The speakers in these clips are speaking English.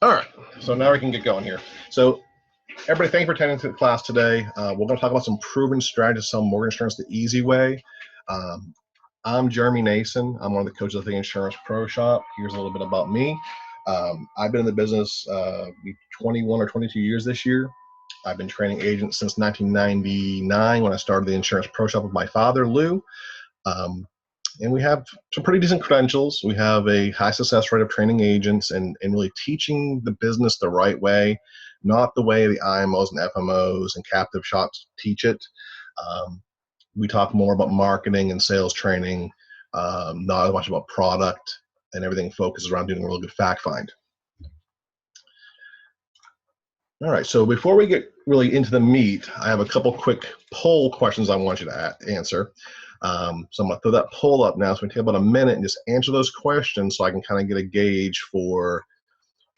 All right, so now we can get going here. So everybody, thank you for attending to the class today. We're going to talk about some proven strategies to sell mortgage insurance the easy way. Um, I'm Jeremy Nason. I'm one of the coaches of the Insurance Pro Shop. Here's a little bit about me. I've been in the business 21 or 22 years this year. I've been training agents since 1999 when I started the Insurance Pro Shop with my father, Lou. And we have some pretty decent credentials. We have a high success rate of training agents and really teaching the business the right way, not the way the IMOs and FMOs and captive shops teach it. We talk more about marketing and sales training, not as much about product, and everything focuses around doing a really good fact find. All right, so before we get really into the meat, I have a couple quick poll questions I want you to answer. So I'm going to throw that poll up now. So we take about a minute and just answer those questions so I can kind of get a gauge for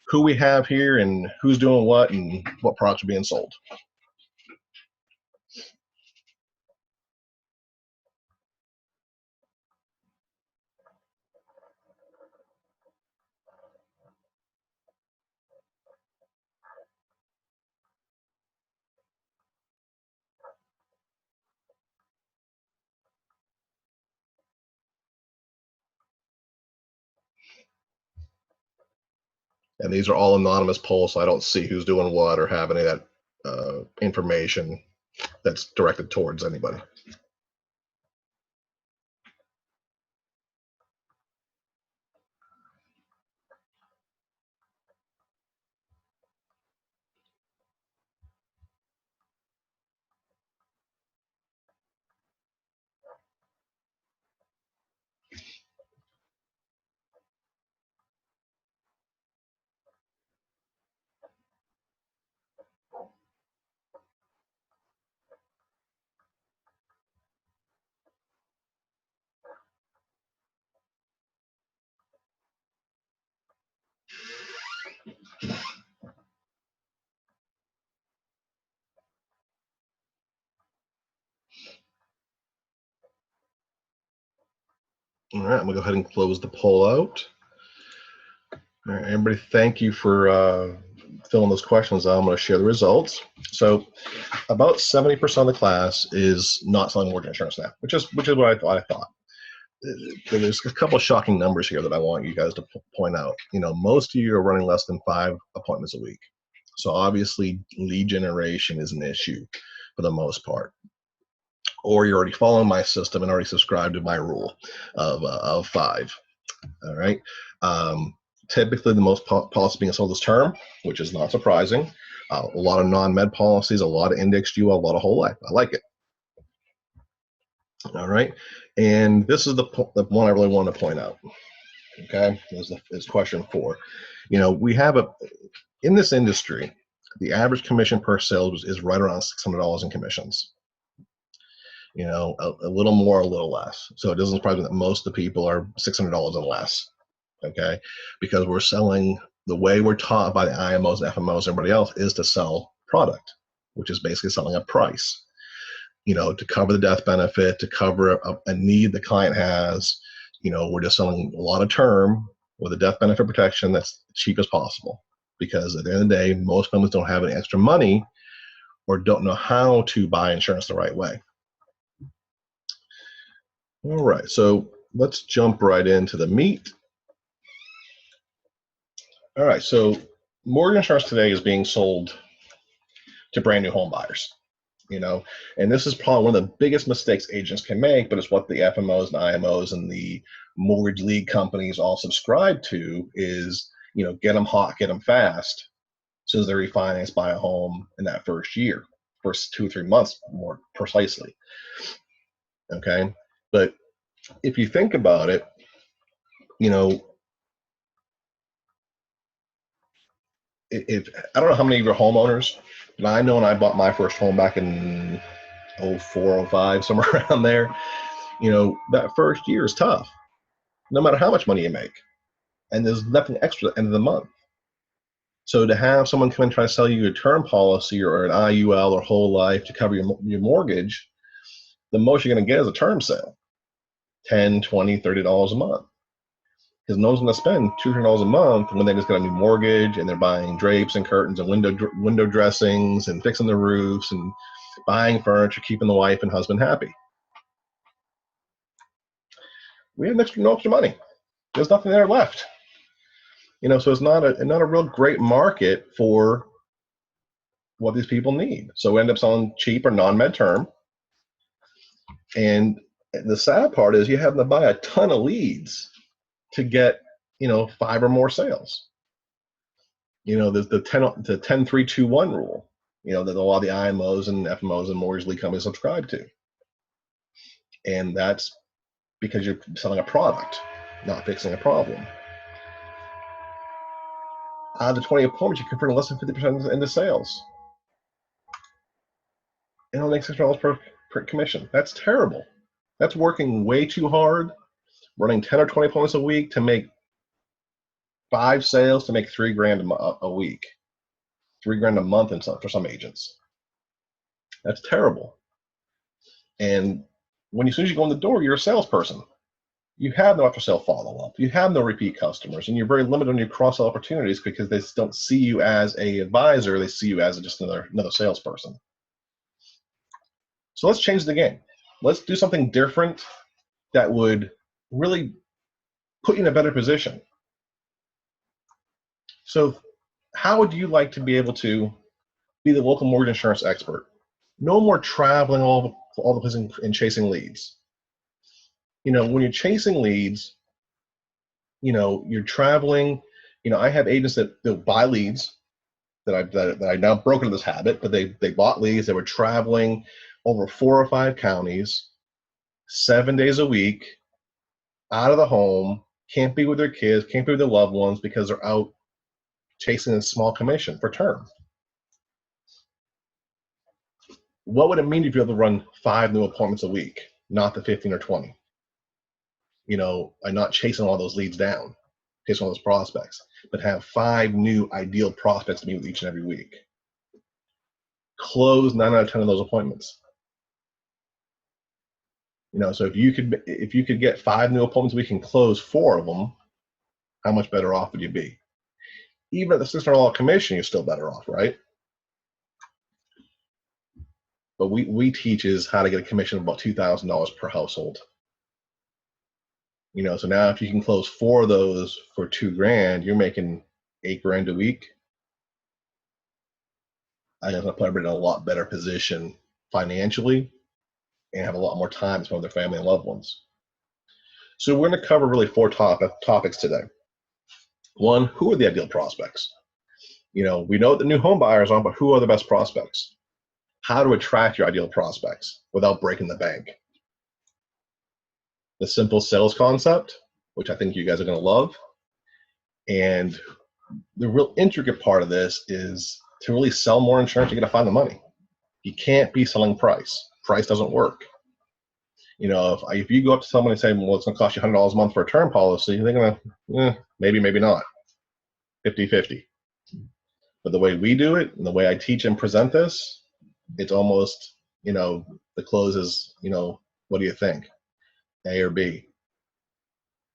who we have here and who's doing what and what products are being sold. And these are all anonymous polls, so I don't see who's doing what or have any of that information that's directed towards anybody. All right, I'm gonna go ahead and close the poll out. All right, everybody, thank you for filling those questions out. I'm going to share the results. So about 70% of the class is not selling mortgage insurance now, which is what I thought. There's a couple of shocking numbers here that I want you guys to point out. Most of you are running less than 5 appointments a week. So obviously lead generation is an issue for the most part. Or you're already following my system and already subscribed to my rule of 5. All right. Typically, the most policy being sold is term, which is not surprising. A lot of non-med policies, a lot of indexed UL, a lot of whole life. I like it. All right. And this is the one I really want to point out. Okay. Is question 4. We have in this industry, the average commission per sale is right around $600 in commissions. A little more, a little less. So it doesn't surprise me that most of the people are $600 and less. Okay, because we're selling, the way we're taught by the IMOs, FMOs, everybody else is to sell product, which is basically selling a price, to cover the death benefit, to cover a need the client has. We're just selling a lot of term with a death benefit protection that's cheap as possible, because at the end of the day, most families don't have any extra money or don't know how to buy insurance the right way. All right, so let's jump right into the meat. All right, so mortgage insurance today is being sold to brand new home buyers, and this is probably one of the biggest mistakes agents can make, but it's what the FMOs and IMOs and the mortgage league companies all subscribe to is, get them hot, get them fast, as soon as they refinance, buy a home in that first year, first 2 or 3 months more precisely. Okay, but if you think about it, if I don't know how many of your homeowners, but I know when I bought my first home back in 04, 05, somewhere around there, that first year is tough, no matter how much money you make. And there's nothing extra at the end of the month. So to have someone come and try to sell you a term policy or an IUL or whole life to cover your mortgage, the most you're going to get is a term sale, $10, $20, $30 a month. because no one's going to spend $200 a month when they just got a new mortgage and they're buying drapes and curtains and window dressings and fixing the roofs and buying furniture, keeping the wife and husband happy. We have no extra money. There's nothing there left. So it's not a real great market for what these people need. So we end up selling cheap or non-med term. And the sad part is you have to buy a ton of leads to get, 5 or more sales. There's the 10-3-2-1 rule, that a lot of the IMOs and FMOs and mortgage lead companies subscribe to. And that's because you're selling a product, not fixing a problem. Out of the 20 appointments, you convert less than 50% into sales. And only $6 per commission. That's terrible. That's working way too hard, running 10 or 20 appointments a week to make 5 sales to make $3,000 a week, $3,000 a month for some agents. That's terrible. And as soon as you go in the door, you're a salesperson. You have no after-sale follow-up. You have no repeat customers, and you're very limited on your cross-sell opportunities because they don't see you as a advisor. They see you as just another salesperson. So let's change the game. Let's do something different that would really put you in a better position. So how would you like to be able to be the local mortgage insurance expert? No more traveling all the places and chasing leads. When you're chasing leads, you're traveling. I have agents that buy leads that I now broke into this habit, but they bought leads. They were traveling over 4 or 5 counties, 7 days a week, out of the home, can't be with their kids, can't be with their loved ones because they're out chasing a small commission for term. What would it mean if you were able to run 5 new appointments a week, not the 15 or 20? And not chasing all those leads down, chasing all those prospects, but have 5 new ideal prospects to meet with each and every week. Close 9 out of 10 of those appointments. So if you could get 5 new appointments a week and close 4 of them, how much better off would you be? Even at the $600 commission, you're still better off, right? But we teach is how to get a commission of about $2,000 per household. So now if you can close 4 of those for $2,000, you're making $8,000 a week. I think that's going to put everybody in a lot better position financially and have a lot more time to spend with their family and loved ones. So we're going to cover really 4 topics today. 1, who are the ideal prospects? We know what the new home buyers are, but who are the best prospects? How to attract your ideal prospects without breaking the bank. The simple sales concept, which I think you guys are going to love. And the real intricate part of this is to really sell more insurance, you got to find the money. You can't be selling price. Price doesn't work. If you go up to someone and say, well, it's going to cost you $100 a month for a term policy, they're going to, maybe not, 50-50. But the way we do it and the way I teach and present this, it's almost, the close is, what do you think? A or B.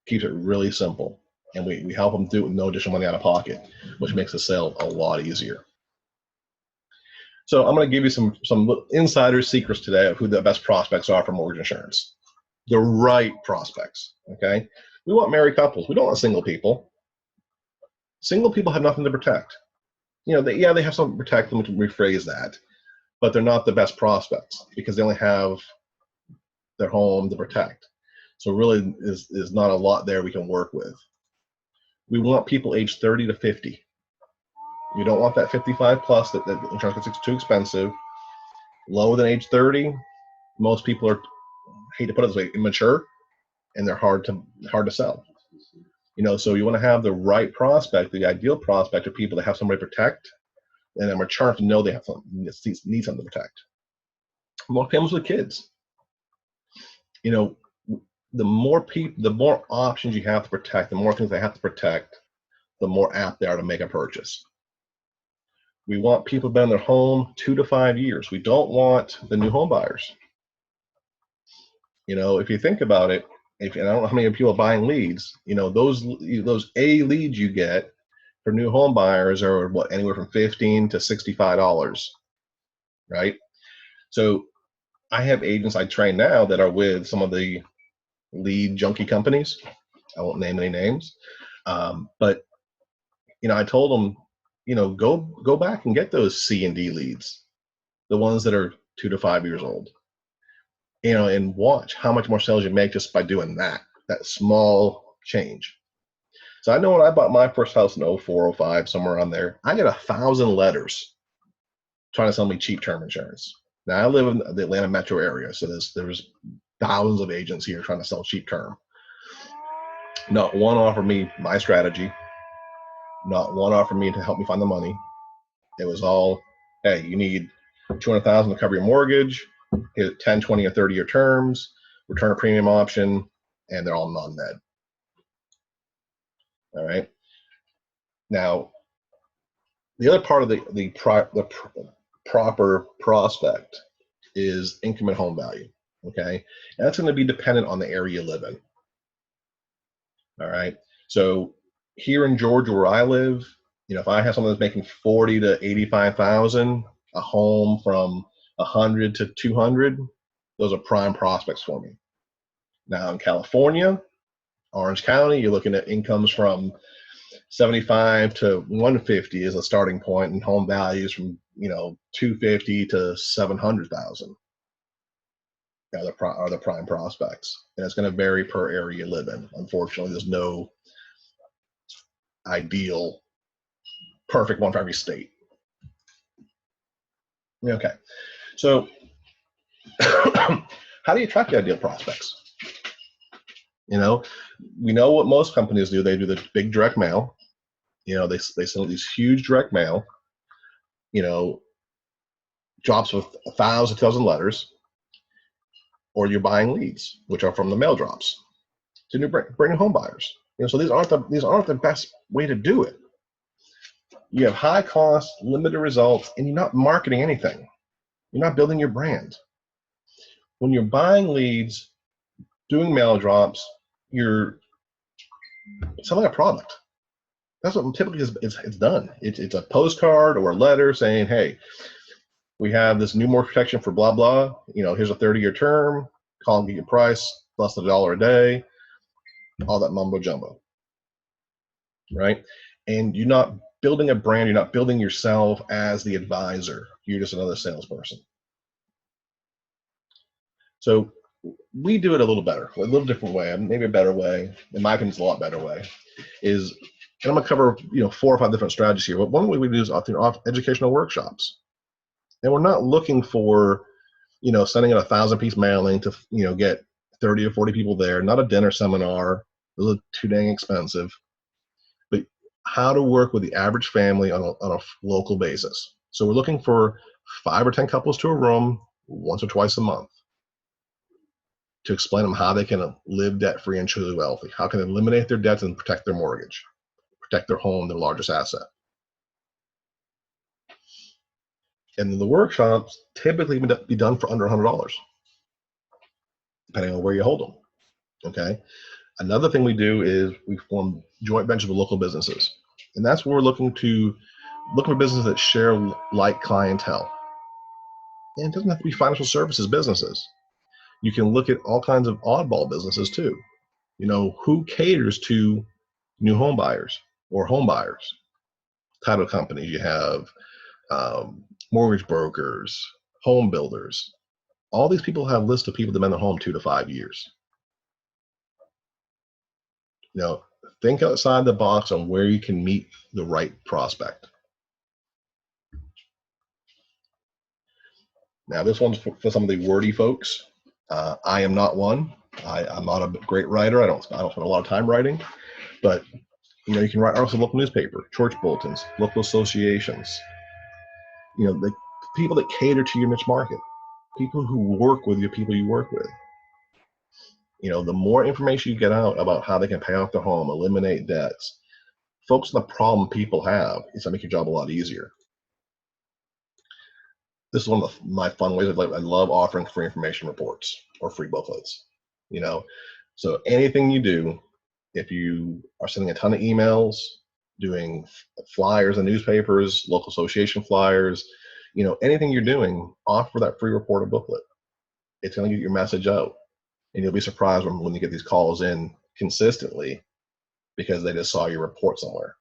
Keeps it really simple. And we help them do it with no additional money out of pocket, which makes the sale a lot easier. So I'm going to give you some insider secrets today of who the best prospects are for mortgage insurance. The right prospects, okay? We want married couples. We don't want single people. Single people have nothing to protect. They have something to protect them, to rephrase that, but they're not the best prospects because they only have their home to protect. So really is not a lot there we can work with. We want people aged 30 to 50. You don't want that 55 plus that insurance gets too expensive. Lower than age 30, most people are, hate to put it this way, immature, and they're hard to sell. So you want to have the right prospect, the ideal prospect, of people that have somebody to protect, and are mature enough to know they have something, need something to protect. More families with kids. The more options you have to protect, the more things they have to protect, the more apt they are to make a purchase. We want people to be in their home 2 to 5 years. We don't want the new home buyers. If you think about it, And I don't know how many people are buying leads. Those A leads you get for new home buyers are what, anywhere from $15 to $65, right? So I have agents I train now that are with some of the lead junkie companies. I won't name any names, but I told them, go back and get those C and D leads, the ones that are 2 to 5 years old, and watch how much more sales you make just by doing that small change. So I know when I bought my first house in 04, 05, somewhere around there, I get 1,000 letters trying to sell me cheap term insurance. Now I live in the Atlanta metro area, so there's thousands of agents here trying to sell cheap term. Not one offered me my strategy. Not one offered me to help me find the money. It was all, hey, you need 200,000 to cover your mortgage, hit 10, 20, or 30-year terms, return a premium option, and they're all non-med. All right. Now, the other part of the proper prospect is income and home value. Okay, and that's going to be dependent on the area you live in. All right. So here in Georgia, where I live, if I have someone that's making 40 to 85,000, a home from 100 to 200, those are prime prospects for me. Now in California, Orange County, you're looking at incomes from 75 to 150 as a starting point, and home values from 250 to 700,000 are the prime prospects, and it's going to vary per area you live in. Unfortunately, there's no ideal perfect one for every state. Okay, so how do you attract the ideal prospects? We know what most companies do. They do the big direct mail. They send these huge direct mail, drops with 1,000, 2,000 letters, or you're buying leads, which are from the mail drops to bring home buyers. So these aren't the best way to do it. You have high cost, limited results, and you're not marketing anything. You're not building your brand. When you're buying leads, doing mail drops, you're selling a product. That's what typically it's done. It's a postcard or a letter saying, hey, we have this new mortgage protection for blah, blah. Here's a 30-year term. Call and get your price, less than $1 a day. All that mumbo jumbo, right? And you're not building a brand. You're not building yourself as the advisor. You're just another salesperson. So we do it a little better, a little different way, maybe a better way. In my opinion, it's a lot better way. And I'm gonna cover 4 or 5 different strategies here. But one way we do is educational workshops, and we're not looking for sending out 1,000-piece mailing to get 30 or 40 people there. Not a dinner seminar; those are too dang expensive. But how to work with the average family on a local basis. So we're looking for 5 or 10 couples to a room once or twice a month, to explain them how they can live debt-free and truly wealthy, how can they eliminate their debts and protect their mortgage, protect their home, their largest asset. And the workshops typically be done for under $100, depending on where you hold them. Okay. Another thing we do is we form joint ventures with local businesses, and that's where we're looking for businesses that share like clientele. And it doesn't have to be financial services businesses. You can look at all kinds of oddball businesses too. Who caters to new home buyers or home buyers? Title companies, you have mortgage brokers, home builders. All these people have lists of people that have been in the home 2 to 5 years. Think outside the box on where you can meet the right prospect. Now, this one's for some of the wordy folks. I am not one. I'm not a great writer. I don't spend a lot of time writing, but you can write articles in local newspaper, church bulletins, local associations. The people that cater to your niche market, people who work with your people you work with. The more information you get out about how they can pay off their home, eliminate debts, focus on the problem people have, it's gonna make your job a lot easier. This is one of my fun ways. I love offering free information reports or free booklets. So anything you do, if you are sending a ton of emails, doing flyers in newspapers, local association flyers, anything you're doing, offer that free reporter booklet. It's going to get your message out. And you'll be surprised when you get these calls in consistently because they just saw your report somewhere.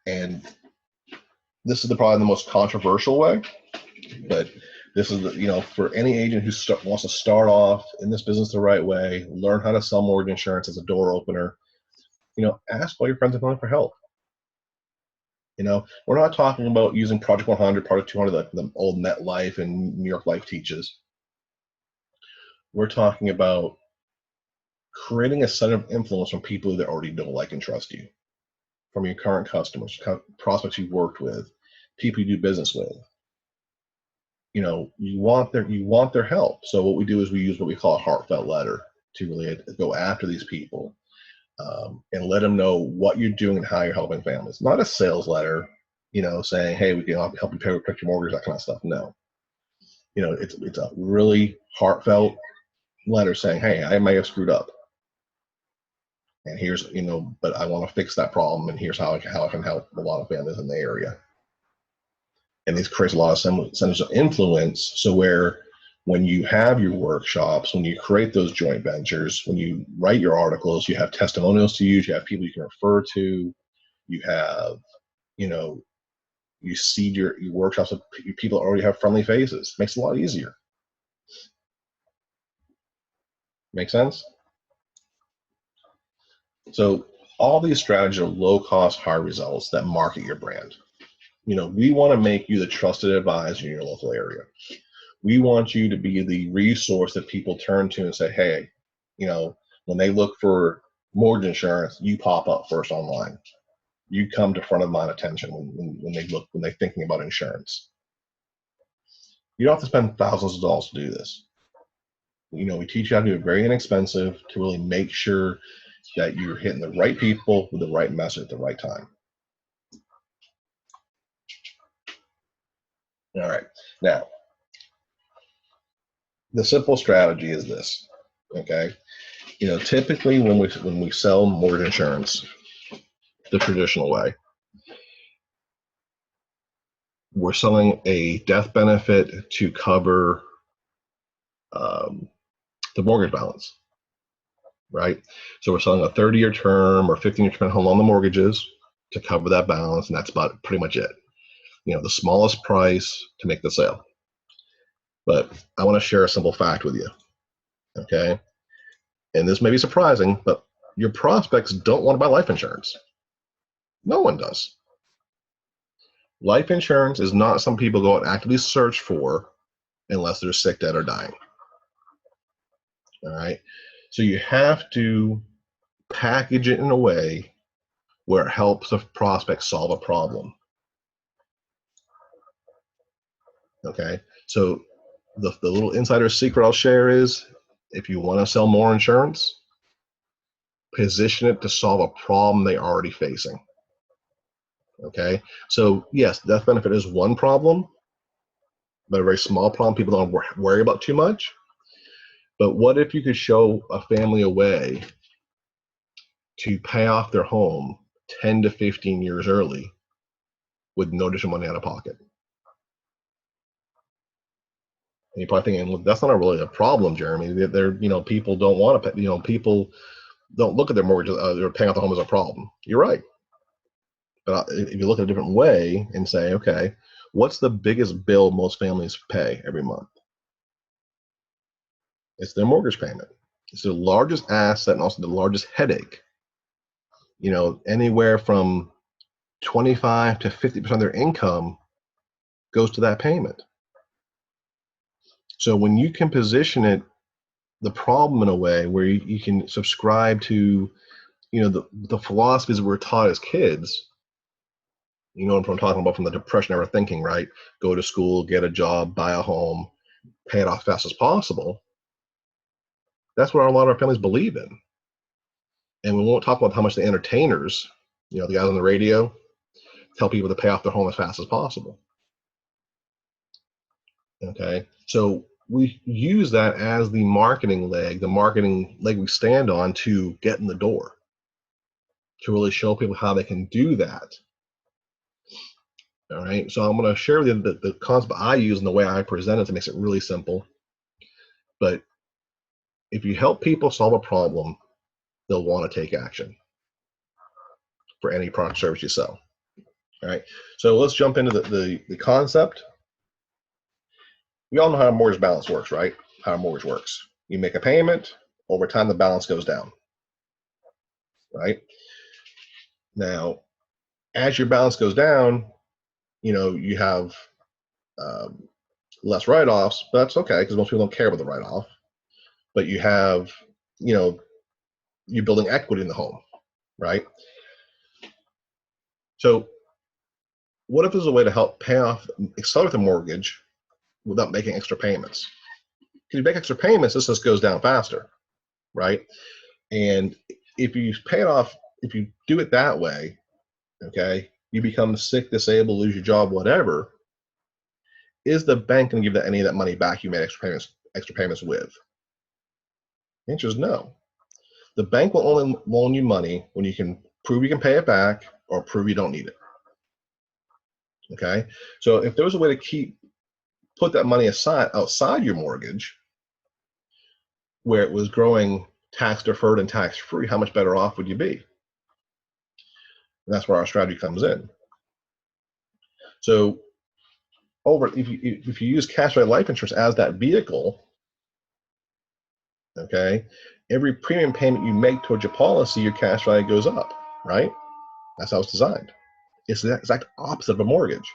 And this is probably the most controversial way, but this is for any agent who wants to start off in this business the right way, learn how to sell mortgage insurance as a door opener. Ask all your friends and family for help. We're not talking about using Project 100, Project 200, like the old MetLife and New York Life teaches. We're talking about creating a center of influence from people that already don't like and trust you, from your current customers, prospects you've worked with, people you do business with. You want their help. So what we do is we use what we call a heartfelt letter to really go after these people. And let them know what you're doing and how you're helping families. Not a sales letter, saying, hey, we can help you pay your mortgage, that kind of stuff. No. It's a really heartfelt letter saying, hey, I may have screwed up. And here's, but I want to fix that problem, and here's how I can help a lot of families in the area. And this creates a lot of centers of influence. So where when you have your workshops, when you create those joint ventures, when you write your articles, you have testimonials to use, you have people you can refer to, you have, you seed your workshops with people that already have friendly faces. Makes it a lot easier. Make sense? So all these strategies are low cost, high results that market your brand. We want to make you the trusted advisor in your local area. We want you to be the resource that people turn to and say, hey, when they look for mortgage insurance, you pop up first online. You come to front of mind attention when they're thinking about insurance. You don't have to spend thousands of dollars to do this. We teach you how to do it very inexpensive to really make sure that you're hitting the right people with the right message at the right time. All right. Now, the simple strategy is this, okay? Typically when we sell mortgage insurance the traditional way, we're selling a death benefit to cover the mortgage balance, right? So we're selling a 30-year term or 15-year term home on the mortgages to cover that balance, and that's about pretty much it. The smallest price to make the sale. But I want to share a simple fact with you, okay? And this may be surprising, but your prospects don't want to buy life insurance. No one does. Life insurance is not something people go out and actively search for unless they're sick, dead, or dying. All right. So you have to package it in a way where it helps the prospect solve a problem. Okay. So the little insider secret I'll share is, if you want to sell more insurance, position it to solve a problem they're already facing. Okay. So yes, death benefit is one problem, but a very small problem people don't worry about too much. But what if you could show a family a way to pay off their home 10 to 15 years early with no additional money out of pocket? And you're probably thinking, well, that's not really a problem, Jeremy. People don't want to pay, people don't look at their mortgage, they're paying off the home as a problem. You're right. But if you look at a different way and say, okay, what's the biggest bill most families pay every month? It's their mortgage payment. It's the largest asset and also the largest headache. Anywhere from 25 to 50% of their income goes to that payment. So when you can position the problem in a way where you can subscribe to, the philosophies we're taught as kids, what I'm talking about from the Depression era thinking, right? Go to school, get a job, buy a home, pay it off as fast as possible. That's what a lot of our families believe in. And we won't talk about how much the entertainers, the guys on the radio, tell people to pay off their home as fast as possible. Okay, so we use that as the marketing leg we stand on to get in the door, to really show people how they can do that. All right, so I'm going to share with you the concept I use and the way I present it. That makes it really simple. But if you help people solve a problem, they'll want to take action for any product or service you sell. All right, so let's jump into the concept. We all know how a mortgage balance works, right? How a mortgage works. You make a payment, over time the balance goes down, right? Now, as your balance goes down, you have less write-offs, but that's okay because most people don't care about the write-off. But you have, you're building equity in the home, right? So what if there's a way to help accelerate the mortgage without making extra payments? Because you make extra payments, this just goes down faster, right? And if you pay it off, if you do it that way, okay, you become sick, disabled, lose your job, whatever, is the bank going to give any of that money back you made extra payments with? The answer is no. The bank will only loan you money when you can prove you can pay it back or prove you don't need it. Okay, so if there was a way to put that money aside outside your mortgage, where it was growing tax deferred and tax free, how much better off would you be? And that's where our strategy comes in. So if you use cash value life insurance as that vehicle, okay, every premium payment you make towards your policy, your cash value goes up, right? That's how it's designed. It's the exact opposite of a mortgage.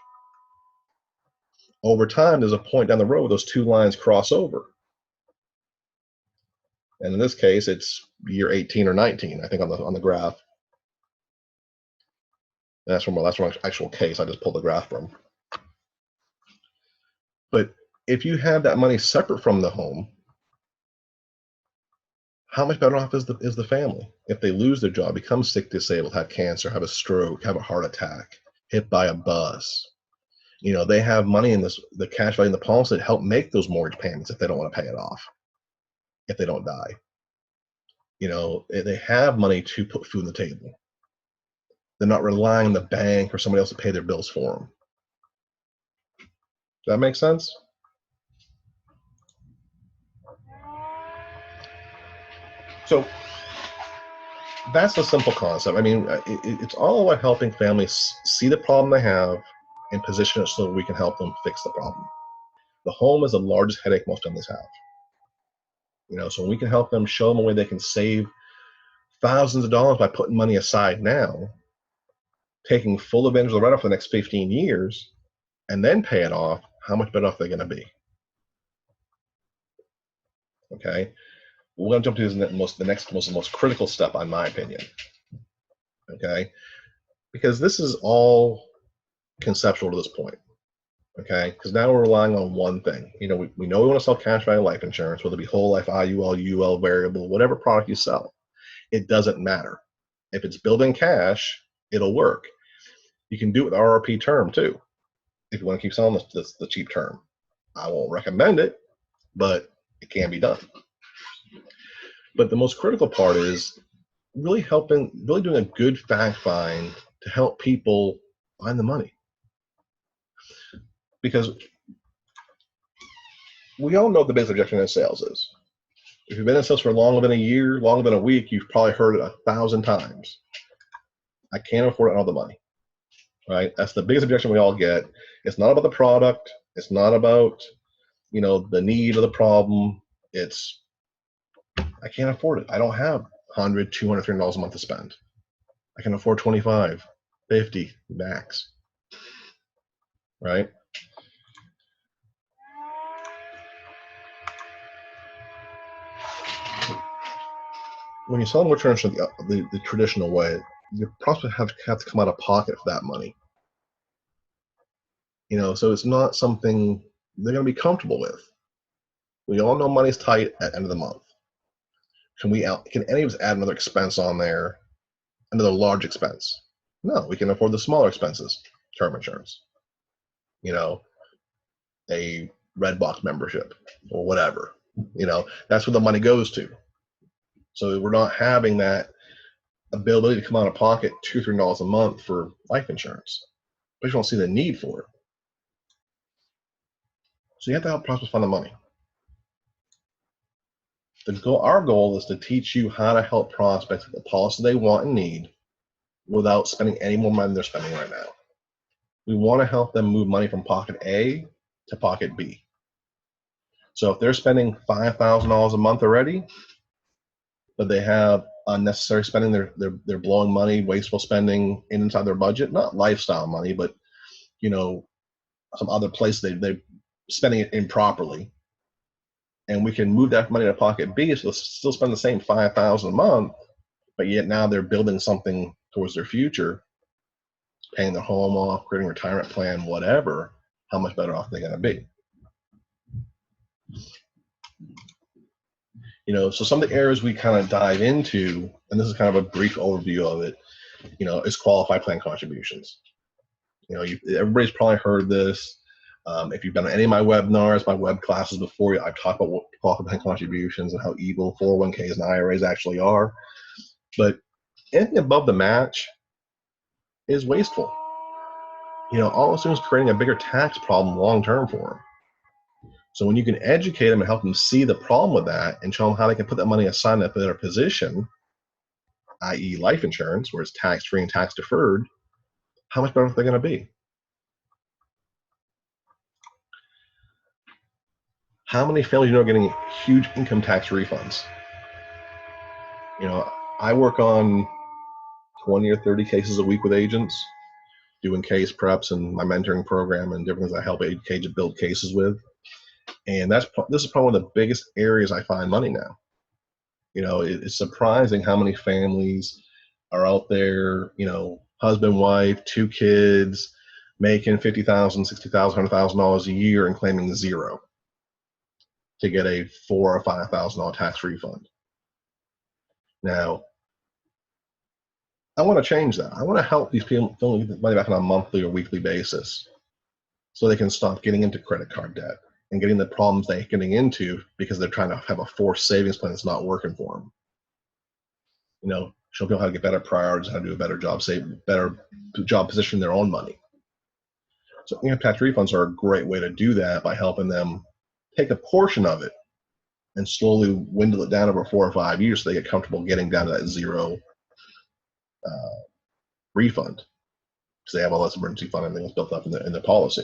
Over time, there's a point down the road where those two lines cross over. And in this case, it's year 18 or 19, I think, on the graph. And that's from my actual case. I just pulled the graph from. But if you have that money separate from the home, how much better off is the family if they lose their job, become sick, disabled, have cancer, have a stroke, have a heart attack, hit by a bus? They have money in the cash value in the policy to help make those mortgage payments if they don't want to pay it off, if they don't die. They have money to put food on the table. They're not relying on the bank or somebody else to pay their bills for them. Does that make sense? So that's a simple concept. I mean, it's all about helping families see the problem they have and position it so that we can help them fix the problem. The home is the largest headache most families have. So we can help them, show them a way they can save thousands of dollars by putting money aside now, taking full advantage of the write-off for the next 15 years, and then pay it off. How much better off they're going to be? Okay, we're going to jump to the most critical step, in my opinion. Okay, because this is all conceptual to this point. Okay, because now we're relying on one thing. We know we want to sell cash value life insurance, whether it be whole life, IUL, UL, variable, whatever product you sell. It doesn't matter. If it's building cash, it'll work. You can do it with RRP term too, if you want to keep selling the cheap term. I won't recommend it, but it can be done. But the most critical part is really doing a good fact find to help people find the money. Because we all know what the biggest objection in sales is. If you've been in sales for longer than a year, longer than a week, you've probably heard it 1,000 times. I can't afford all the money, right? That's the biggest objection we all get. It's not about the product. It's not about, the need of the problem. It's, I can't afford it. I don't have $100, $200, $300 a month to spend. I can afford 25, 50 max, right? When you sell mortgage insurance the traditional way, your prospect have to come out of pocket for that money. So it's not something they're going to be comfortable with. We all know money's tight at the end of the month. Can any of us add another expense on there, another large expense? No, we can afford the smaller expenses, term insurance. A Redbox membership or whatever. That's where the money goes to. So we're not having that ability to come out of pocket $2 or $3 a month for life insurance. But you don't see the need for it. So you have to help prospects find the money. Our goal is to teach you how to help prospects get the policy they want and need without spending any more money than they're spending right now. We want to help them move money from pocket A to pocket B. So if they're spending $5,000 a month already, but they have unnecessary spending, they're blowing money, wasteful spending inside their budget, not lifestyle money, but some other place they're spending it improperly. And we can move that money to pocket B, so they'll still spend the same $5,000 a month, but yet now they're building something towards their future, paying their home off, creating a retirement plan, whatever. How much better off they're going to be? So some of the areas we kind of dive into, and this is kind of a brief overview of it, is qualified plan contributions. Everybody's probably heard this. If you've been on any of my webinars, my web classes before, I've talked about what qualified plan contributions and how evil 401ks and IRAs actually are. But anything above the match is wasteful. All it's doing is creating a bigger tax problem long-term for them. So when you can educate them and help them see the problem with that and show them how they can put that money aside in a better position, i.e. life insurance, where it's tax-free and tax-deferred, how much better are they going to be? How many families are getting huge income tax refunds? I work on 20 or 30 cases a week with agents, doing case preps and my mentoring program and different things I help agents build cases with. And this is probably one of the biggest areas I find money now. It's surprising how many families are out there, husband, wife, 2 kids, making $50,000, $60,000, $100,000 a year and claiming zero to get a $4,000 or $5,000 tax refund. Now, I want to change that. I want to help these people get the money back on a monthly or weekly basis so they can stop getting into credit card debt and getting the problems they're getting into because they're trying to have a forced savings plan that's not working for them. Show people how to get better priorities, how to do a better job, better job positioning their own money. So income tax refunds are a great way to do that by helping them take a portion of it and slowly dwindle it down over 4 or 5 years so they get comfortable getting down to that zero refund because they have all this emergency fund and everything built up in the policy.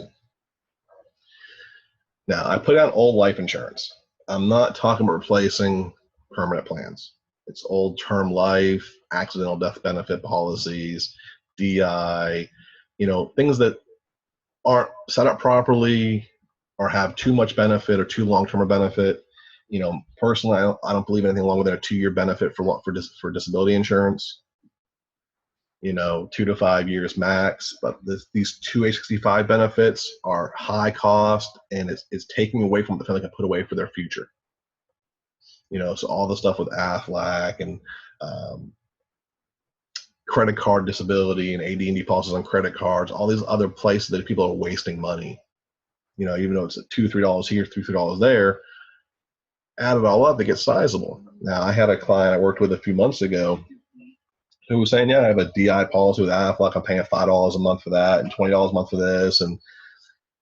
Now, I put out old life insurance. I'm not talking about replacing permanent plans. It's old term life, accidental death benefit policies, DI, things that aren't set up properly or have too much benefit or too long-term a benefit. Personally, I don't believe anything wrong with a 2-year benefit for disability insurance. 2 to 5 years max, but these 2 age 65 benefits are high cost and it's taking away from what the family can put away for their future. So all the stuff with AFLAC and credit card disability and AD&D policies on credit cards, all these other places that people are wasting money. Even though it's $2 to $3 here, $2 to $3 there, add it all up, it gets sizable. Now, I had a client I worked with a few months ago who was saying, yeah, I have a DI policy with AFLAC. I'm paying $5 a month for that and $20 a month for this. And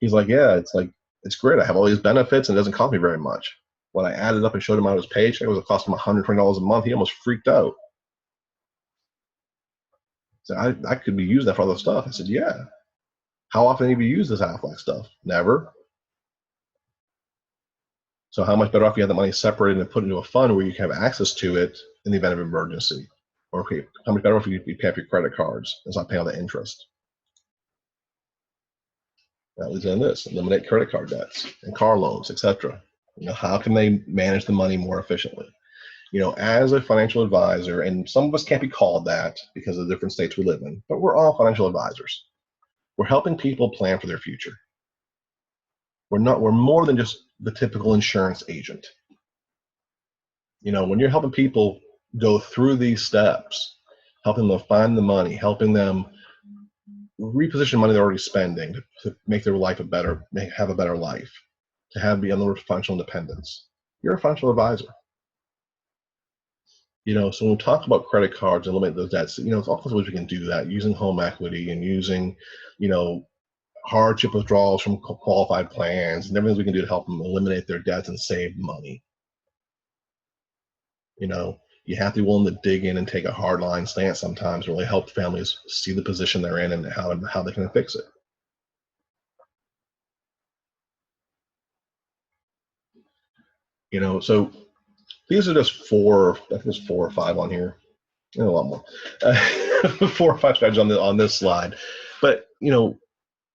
he's like, yeah, it's great. I have all these benefits and it doesn't cost me very much. When I added up and showed him out his paycheck, it was costing him $120 a month. He almost freaked out. So I could be using that for other stuff. I said, yeah. How often have you used this AFLAC stuff? Never. So how much better off you have the money separated and put into a fund where you can have access to it in the event of emergency? Or okay, how much better if you pay off your credit cards and not pay all the interest? That leads into this: eliminate credit card debts and car loans, etc. How can they manage the money more efficiently? As a financial advisor, and some of us can't be called that because of the different states we live in, but we're all financial advisors. We're helping people plan for their future. We're more than just the typical insurance agent. When you're helping people go through these steps, helping them find the money, helping them reposition money they're already spending to make their life have a better life, to have be under financial independence. You're a financial advisor. So when we talk about credit cards and eliminate those debts, there's all kinds of ways we can do that using home equity and using, hardship withdrawals from qualified plans and everything we can do to help them eliminate their debts and save money. You have to be willing to dig in and take a hard line stance sometimes, really help families see the position they're in and how they can fix it. So these are just four, I think there's 4 or 5 on here, a lot more, 4 or 5 strategies on this slide. But,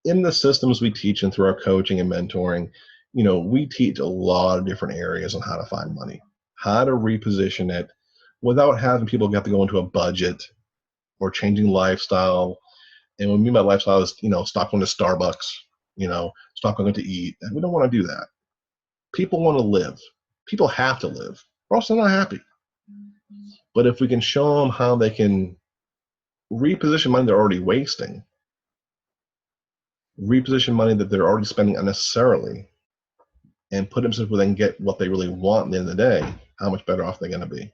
in the systems we teach and through our coaching and mentoring, we teach a lot of different areas on how to find money, how to reposition it without having people have to go into a budget or changing lifestyle. And what I mean by lifestyle is, stop going to Starbucks, stop going to eat. And we don't want to do that. People want to live. People have to live, or else they're not happy. But if we can show them how they can reposition money they're already wasting, reposition money that they're already spending unnecessarily, and put themselves where they can get what they really want at the end of the day, how much better off they're going to be.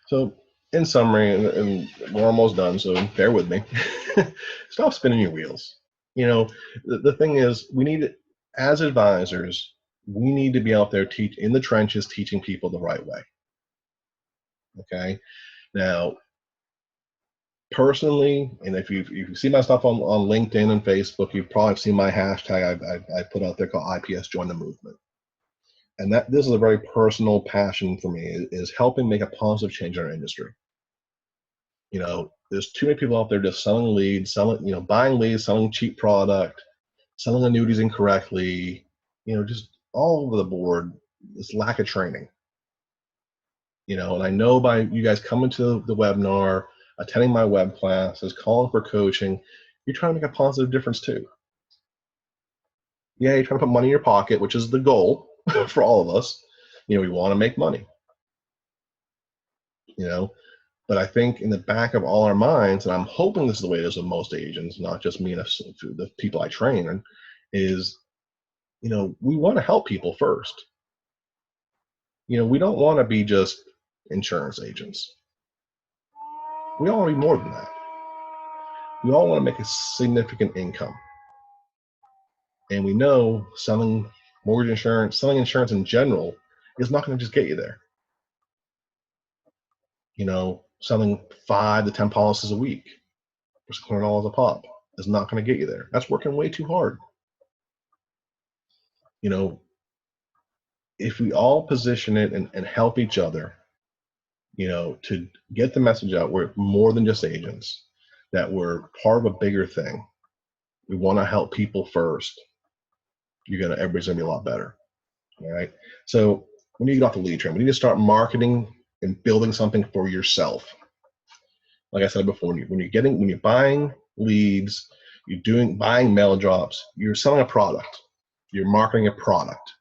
So in summary, and we're almost done, so bear with me. Stop spinning your wheels. The thing is, we need, as advisors, we need to be out there in the trenches teaching people the right way. Okay? Now, personally, and if you see my stuff on LinkedIn and Facebook, you've probably seen my hashtag I put out there called IPS Join the Movement. And this is a very personal passion for me, is helping make a positive change in our industry. There's too many people out there just selling leads, buying leads, selling cheap product, selling annuities incorrectly, just all over the board, this lack of training. And I know by you guys coming to the webinar, attending my web classes, calling for coaching, you're trying to make a positive difference too. Yeah, you're trying to put money in your pocket, which is the goal for all of us. We want to make money. But I think in the back of all our minds, and I'm hoping this is the way it is with most agents, not just me and the people I train, is, we want to help people first. We don't want to be just insurance agents. We all want to be more than that. We all want to make a significant income. And we know selling mortgage insurance, selling insurance in general, is not going to just get you there. Selling 5 to 10 policies a week for $600 a pop is not going to get you there. That's working way too hard. If we all position it and help each other, to get the message out, we're more than just agents, that we're part of a bigger thing. We want to help people first. Everybody's gonna be a lot better. All right. So we need to get off the lead train. We need to start marketing and building something for yourself. Like I said before, when you're buying leads, buying mail drops, you're selling a product. You're marketing a product.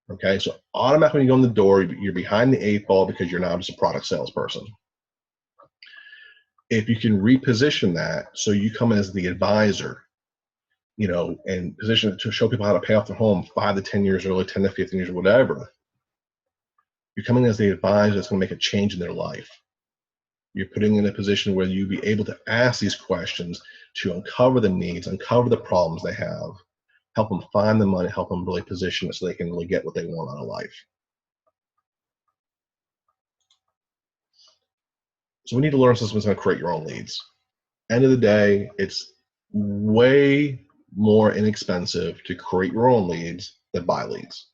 Okay, so automatically when you go in the door, you're behind the 8 ball because you're now just a product salesperson. If you can reposition that so you come in as the advisor, and position it to show people how to pay off their home 5 to 10 years early, 10 to 15 years, whatever, you're coming as the advisor that's going to make a change in their life. You're putting in a position where you'll be able to ask these questions to uncover the needs, uncover the problems they have, help them find the money, help them really position it so they can really get what they want out of life. So we need to learn systems going to create your own leads. End of the day, it's way more inexpensive to create your own leads than buy leads.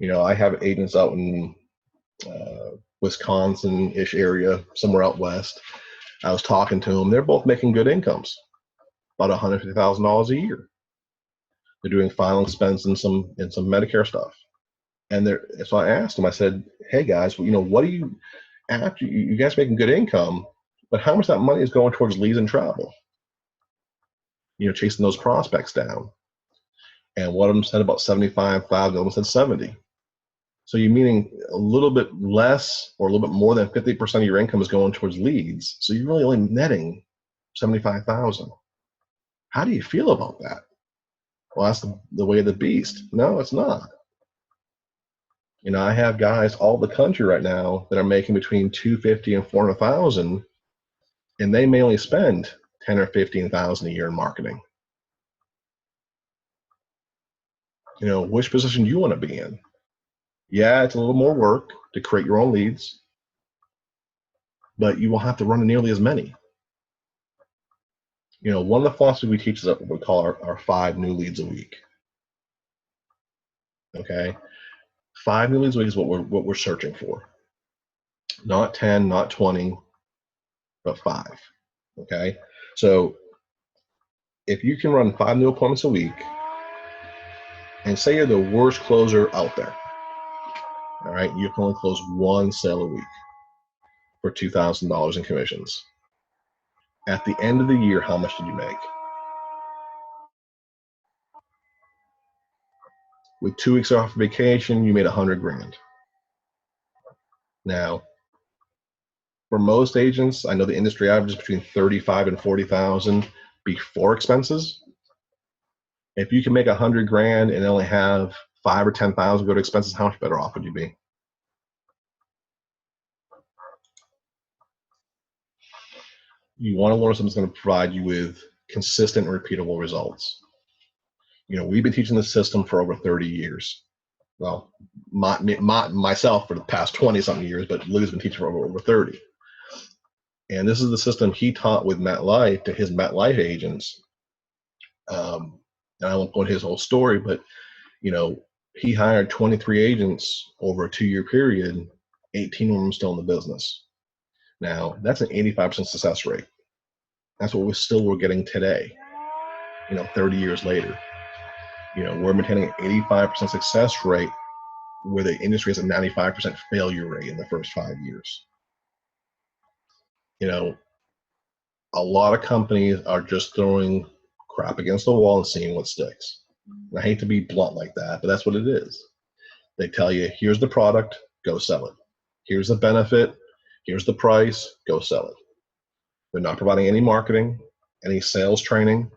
I have agents out in Wisconsin-ish area, somewhere out west. I was talking to them. They're both making good incomes, about $150,000 a year. They're doing final expense and some Medicare stuff. And so I asked them, I said, hey guys, what do you, after you guys making good income, but how much of that money is going towards leads and travel? Chasing those prospects down. And one of them said about 75,000, the other one said 70. So you're meaning a little bit less or a little bit more than 50% of your income is going towards leads. So you're really only netting $75,000. How do you feel about that? Well, that's the way of the beast. No, it's not. I have guys all over the country right now that are making between 250 and 400,000, and they may only spend 10 or 15,000 a year in marketing. Which position do you want to be in? Yeah, it's a little more work to create your own leads, but you won't have to run nearly as many. One of the philosophies we teach is what we call our 5 new leads a week. Okay, 5 new leads a week is what we're searching for. Not 10, not 20, but 5. Okay, so if you can run 5 new appointments a week, and say you're the worst closer out there, all right, you can only close 1 sale a week for $2,000 in commissions. At the end of the year, how much did you make? With 2 weeks off vacation, you made $100,000. Now, for most agents, I know the industry average is between 35 and 40,000 before expenses. If you can make $100,000 and only have 5 or 10,000 go to expenses, how much better off would you be? You want to learn something that's going to provide you with consistent and repeatable results. We've been teaching this system for over 30 years. Well, myself for the past 20-something years, but Lou's been teaching for over 30. And this is the system he taught with MetLife to his MetLife agents. And I won't go into his whole story, but he hired 23 agents over a 2-year period, 18 of them still in the business. Now, that's an 85% success rate. That's what we're getting today, 30 years later. We're maintaining an 85% success rate where the industry has a 95% failure rate in the first 5 years. A lot of companies are just throwing crap against the wall and seeing what sticks. And I hate to be blunt like that, but that's what it is. They tell you, here's the product, go sell it. Here's the benefit, here's the price, go sell it. They're not providing any marketing, any sales training.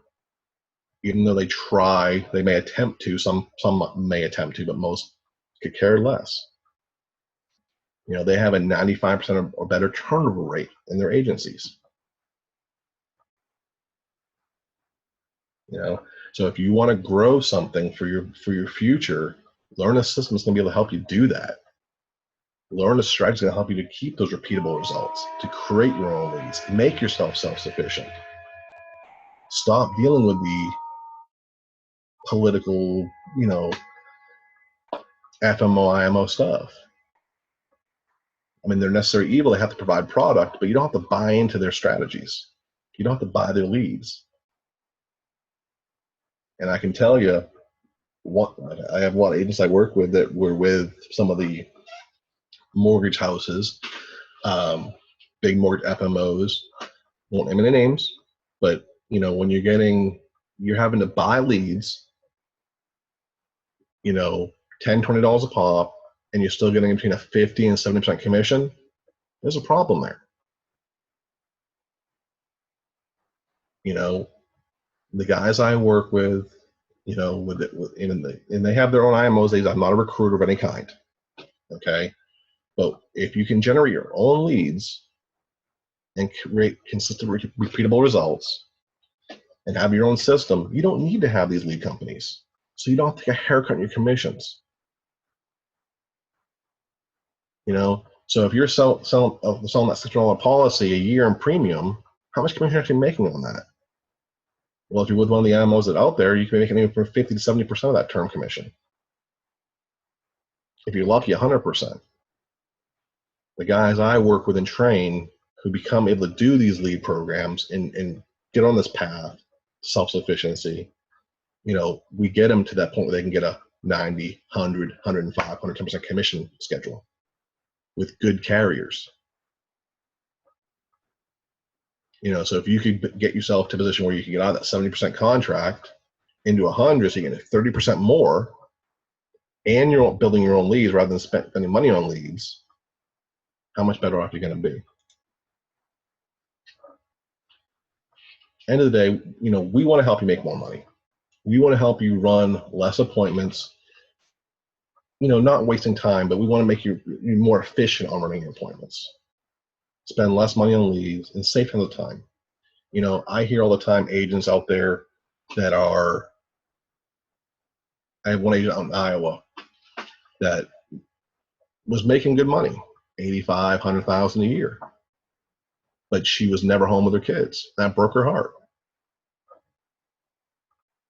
Even though they try, they may attempt to, some may attempt to, but most could care less. They have a 95% or better turnover rate in their agencies. So if you want to grow something for your future, learn a system that's going to be able to help you do that. Learn a strategy that's going to help you to keep those repeatable results, to create your own leads, make yourself self-sufficient. Stop dealing with the political, FMO, IMO stuff. I mean, they're necessary evil. They have to provide product, but you don't have to buy into their strategies. You don't have to buy their leads. And I can tell you, I have a lot of agents I work with that were with some of the mortgage houses, big mortgage FMOs. Won't name any names, but when you're having to buy leads, $10, $20 a pop, and you're still getting between a 50 and 70% commission, there's a problem there. The guys I work with, and they have their own IMOs. I'm not a recruiter of any kind. Okay. But if you can generate your own leads and create consistent, repeatable results and have your own system, you don't need to have these lead companies. So you don't have to take a haircut in your commissions. So if you're selling that $600 policy a year in premium, how much commission are you actually making on that? Well, if you're with one of the IMOs that out there, you can make anywhere from 50 to 70% of that term commission. If you're lucky, 100%. The guys I work with and train who become able to do these lead programs and get on this path, self-sufficiency, we get them to that point where they can get a 90, 100, 105, 110% commission schedule with good carriers. So if you could get yourself to a position where you can get out of that 70% contract into 100, so you get 30% more, and you're building your own leads rather than spending money on leads, how much better off are you going to be? End of the day, we want to help you make more money. We want to help you run less appointments, not wasting time, but we want to make you more efficient on running your appointments. Spend less money on leads and save tons of time. I hear all the time agents out there that are, I have one agent out in Iowa that was making good money, 85, 100,000 a year, but she was never home with her kids. That broke her heart.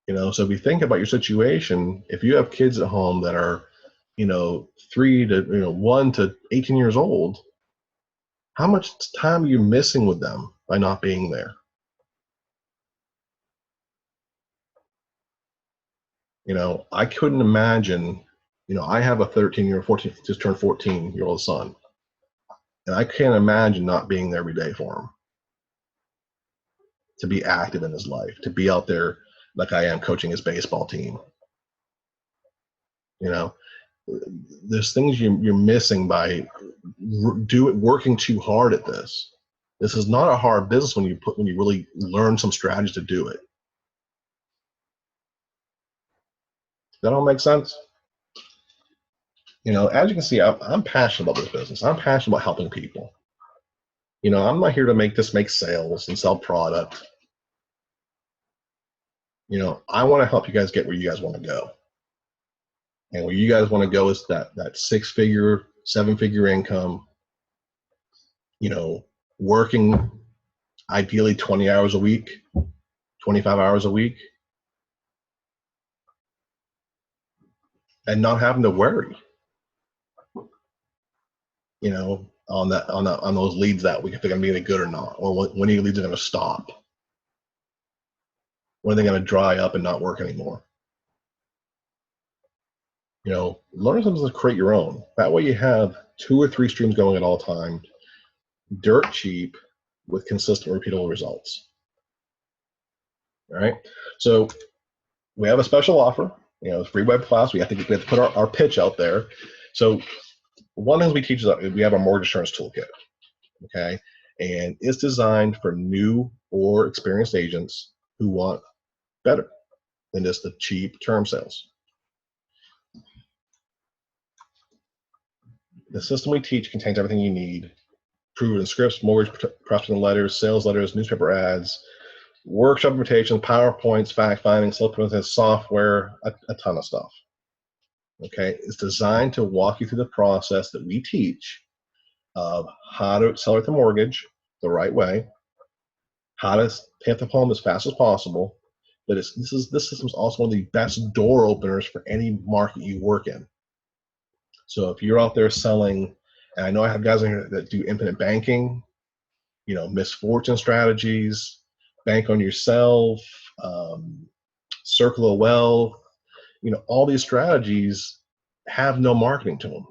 So if you think about your situation, if you have kids at home that are, 1 to 18 years old, how much time are you missing with them by not being there? I couldn't imagine, I have a 13-year-old, 14, just turned 14-year-old son, and I can't imagine not being there every day for him, to be active in his life, to be out there like I am coaching his baseball team. There's things you're missing by working too hard at this. This is not a hard business when you really learn some strategies to do it. That all make sense? As you can see, I'm passionate about this business. I'm passionate about helping people. I'm not here to make sales and sell product. I want to help you guys get where you guys want to go. And where you guys want to go is that 6-figure, 7-figure income, working ideally 20 hours a week, 25 hours a week, and not having to worry, on those leads that week, if they're going to be any good or not, or when your leads are going to stop, when are they going to dry up and not work anymore. Learn something to create your own. That way you have 2 or 3 streams going at all times, dirt cheap, with consistent, repeatable results. All right. So we have a special offer, free web class. We have to put our pitch out there. So one thing we teach is we have our mortgage insurance toolkit. Okay. And it's designed for new or experienced agents who want better than just the cheap term sales. The system we teach contains everything you need: proven scripts, mortgage prospecting letters, sales letters, newspaper ads, workshop invitations, PowerPoints, fact finding, self-implemented software, a ton of stuff. Okay, it's designed to walk you through the process that we teach of how to accelerate the mortgage the right way, how to pay off the home as fast as possible. But this system is also one of the best door openers for any market you work in. So if you're out there selling, and I know I have guys in here that do infinite banking, misfortune strategies, bank on yourself, circle of wealth, all these strategies have no marketing to them.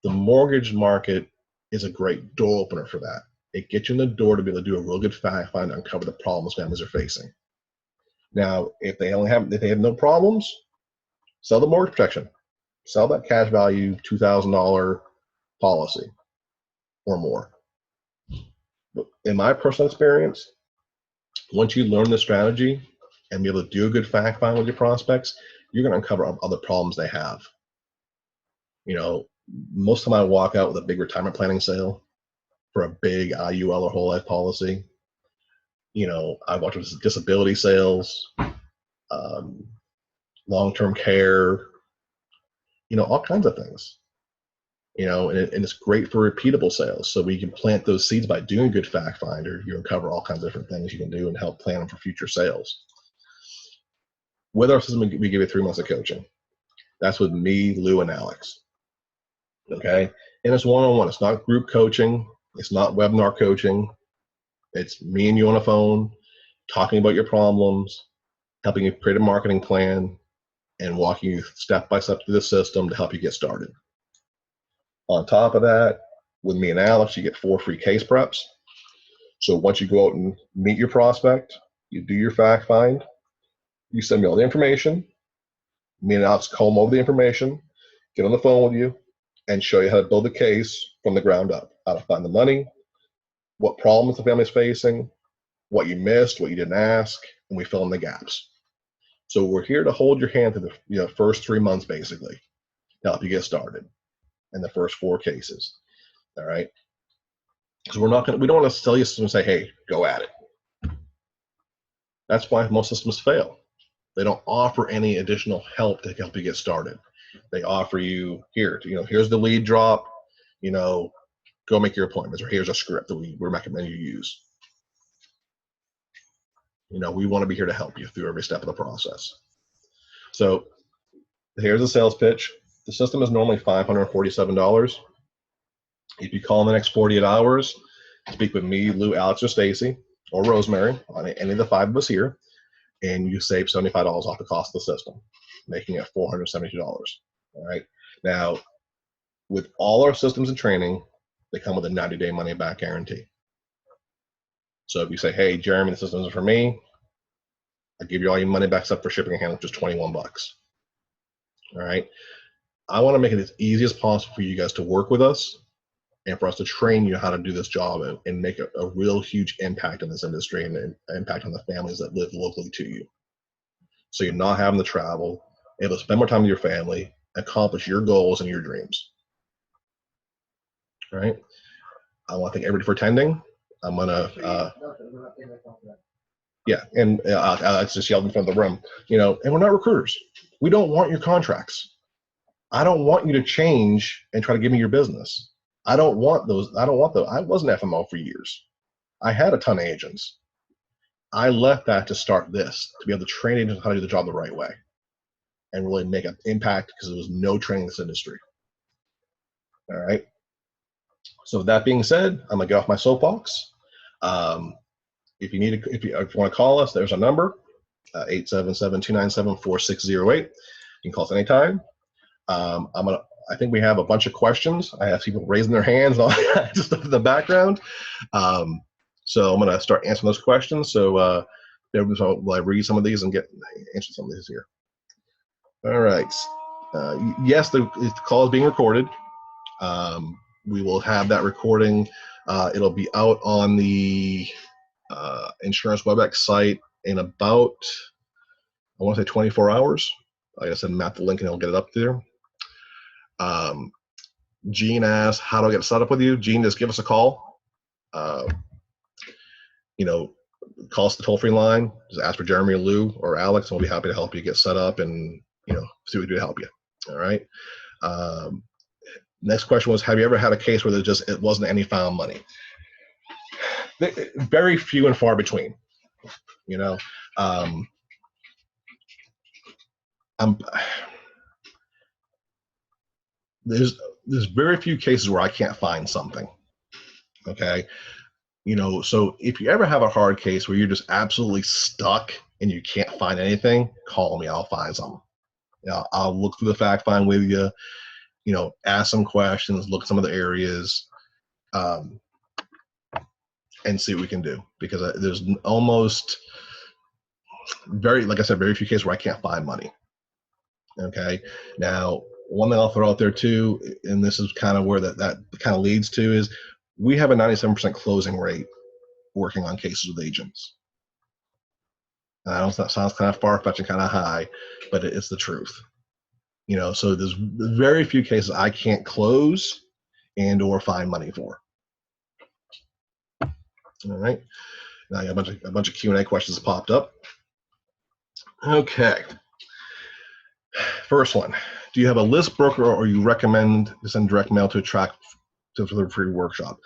The mortgage market is a great door opener for that. It gets you in the door to be able to do a real good fact find and uncover the problems families are facing. Now, if they have no problems, sell the mortgage protection. Sell that cash value $2,000 policy or more. But in my personal experience, once you learn the strategy and be able to do a good fact find with your prospects, you're going to uncover other problems they have. Most of the time I walk out with a big retirement planning sale for a big IUL or whole life policy. I watch with disability sales, long-term care, all kinds of things. And it's great for repeatable sales. So we can plant those seeds by doing good fact finder. You uncover all kinds of different things you can do and help plan them for future sales. With our system, we give you 3 months of coaching. That's with me, Lou, and Alex. Okay. And it's one-on-one. It's not group coaching. It's not webinar coaching. It's me and you on a phone, talking about your problems, helping you create a marketing plan, and walking you step by step through the system to help you get started. On top of that, with me and Alex, you get 4 free case preps. So once you go out and meet your prospect, you do your fact find, you send me all the information, me and Alex comb over the information, get on the phone with you, and show you how to build a case from the ground up, how to find the money, what problems the family's facing, what you missed, what you didn't ask, and we fill in the gaps. So we're here to hold your hand through the first 3 months, basically, to help you get started in the first 4 cases. All right. Because we don't want to sell you a system and say, hey, go at it. That's why most systems fail. They don't offer any additional help to help you get started. They offer you here's the lead drop, go make your appointments, or here's a script that we recommend you use. We want to be here to help you through every step of the process. So here's the sales pitch. The system is normally $547. If you call in the next 48 hours, speak with me, Lou, Alex, or Stacy, or Rosemary, on any of the 5 of us here, and you save $75 off the cost of the system, making it $472. All right. Now, with all our systems and training, they come with a 90-day money-back guarantee. So if you say, hey, Jeremy, the system is for me, I'll give you all your money back except for shipping and handling, which is $21. All right. I want to make it as easy as possible for you guys to work with us and for us to train you how to do this job and make a real huge impact in this industry and impact on the families that live locally to you. So you're not having to travel, able to spend more time with your family, accomplish your goals and your dreams. All right. I want to thank everybody for attending. I'm going to, and Alex just yelled in front of the room, and we're not recruiters. We don't want your contracts. I don't want you to change and try to give me your business. I don't want those. I wasn't FMO for years. I had a ton of agents. I left that to start this, to be able to train agents how to do the job the right way and really make an impact because there was no training in this industry. All right. So with that being said, I'm gonna get off my soapbox. If you want to call us, there's a number, 877-297-4608. You can call us anytime. I think we have a bunch of questions. I have people raising their hands and all that stuff in the background. So I'm going to start answering those questions. So will I read some of these and answer some of these here? All right. Yes, the call is being recorded. We will have that recording. It'll be out on the Insurance WebEx site in about, I want to say 24 hours. Like I said, map the link and it'll get it up there. Gene asked, how do I get set up with you? Gene, just give us a call. Call us the toll-free line. Just ask for Jeremy or Lou or Alex, and we'll be happy to help you get set up and, see what we do to help you. All right. Next question was, have you ever had a case where it wasn't any found money? Very few and far between, there's very few cases where I can't find something. Okay. So if you ever have a hard case where you're just absolutely stuck and you can't find anything, call me. I'll find something. I'll look through the fact find with you, ask some questions, look at some of the areas, and see what we can do, because there's almost like I said, very few cases where I can't find money. Okay. Now, one thing I'll throw out there too, and this is kind of where that kind of leads to, is we have a 97% closing rate working on cases with agents. And I know that sounds kind of far-fetched and kind of high, but it's the truth. So there's very few cases I can't close and or find money for. All right. Now I got a bunch of Q&A questions popped up. Okay. First one. Do you have a list broker, or you recommend to send direct mail to attract to the free workshop?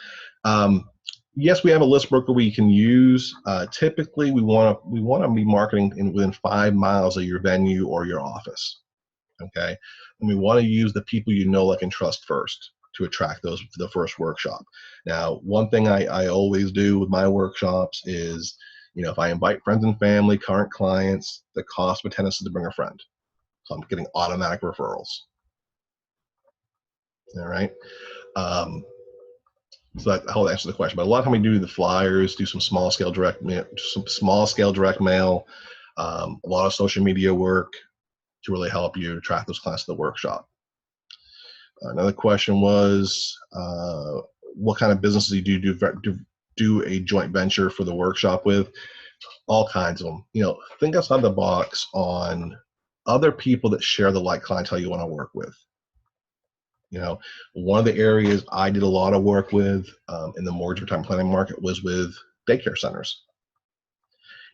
Yes, we have a list broker we can use. Typically, we want to be marketing within 5 miles of your venue or your office. Okay, and we want to use the people like and trust first to attract those for the first workshop. Now, one thing I always do with my workshops is, if I invite friends and family, current clients, the cost of attendance is to bring a friend. So I'm getting automatic referrals. All right. So that whole answer the question. But a lot of time we do the flyers, do some small scale direct mail, a lot of social media work to really help you attract those clients to the workshop. Another question was, what kind of businesses do you do do a joint venture for the workshop with, all kinds of them. Think outside the box on other people that share the like clientele you want to work with. One of the areas I did a lot of work with in the mortgage retirement planning market was with daycare centers.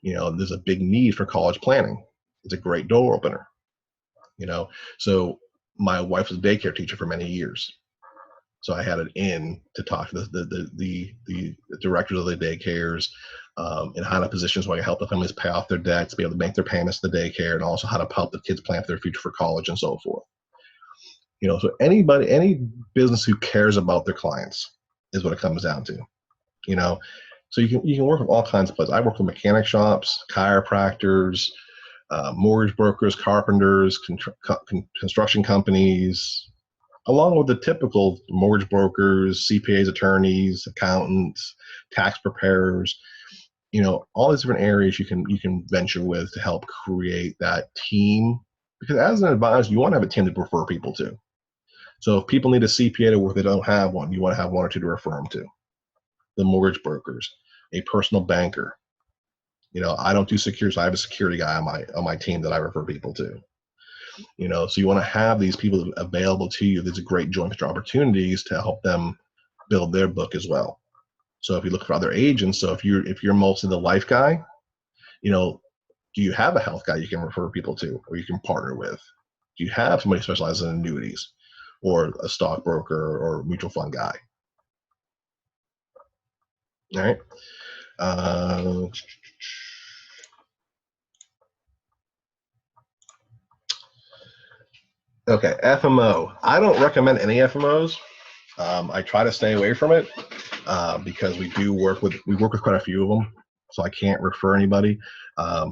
There's a big need for college planning. It's a great door opener. So my wife was a daycare teacher for many years. So I had it in to talk to the directors of the daycares and how to positions where I help the families pay off their debts, be able to make their payments to the daycare, and also how to help the kids plan for their future for college and so forth. So any business who cares about their clients is what it comes down to. So you can work with all kinds of places. I work with mechanic shops, chiropractors, mortgage brokers, carpenters, construction companies, along with the typical mortgage brokers, CPAs, attorneys, accountants, tax preparers. All these different areas you can venture with to help create that team. Because as an advisor, you want to have a team to refer people to. So if people need a CPA to work, they don't have one, you want to have one or two to refer them to. The mortgage brokers, a personal banker. I don't do security, so I have a security guy on my team that I refer people to. So you want to have these people available to you. There's a great joint venture opportunities to help them build their book as well. So if you look for other agents, so if you're mostly the life guy, do you have a health guy you can refer people to or you can partner with? Do you have somebody who specializes in annuities or a stockbroker or mutual fund guy? All right. Okay, FMO. I don't recommend any FMOs. I try to stay away from it because we work with quite a few of them, so I can't refer anybody. I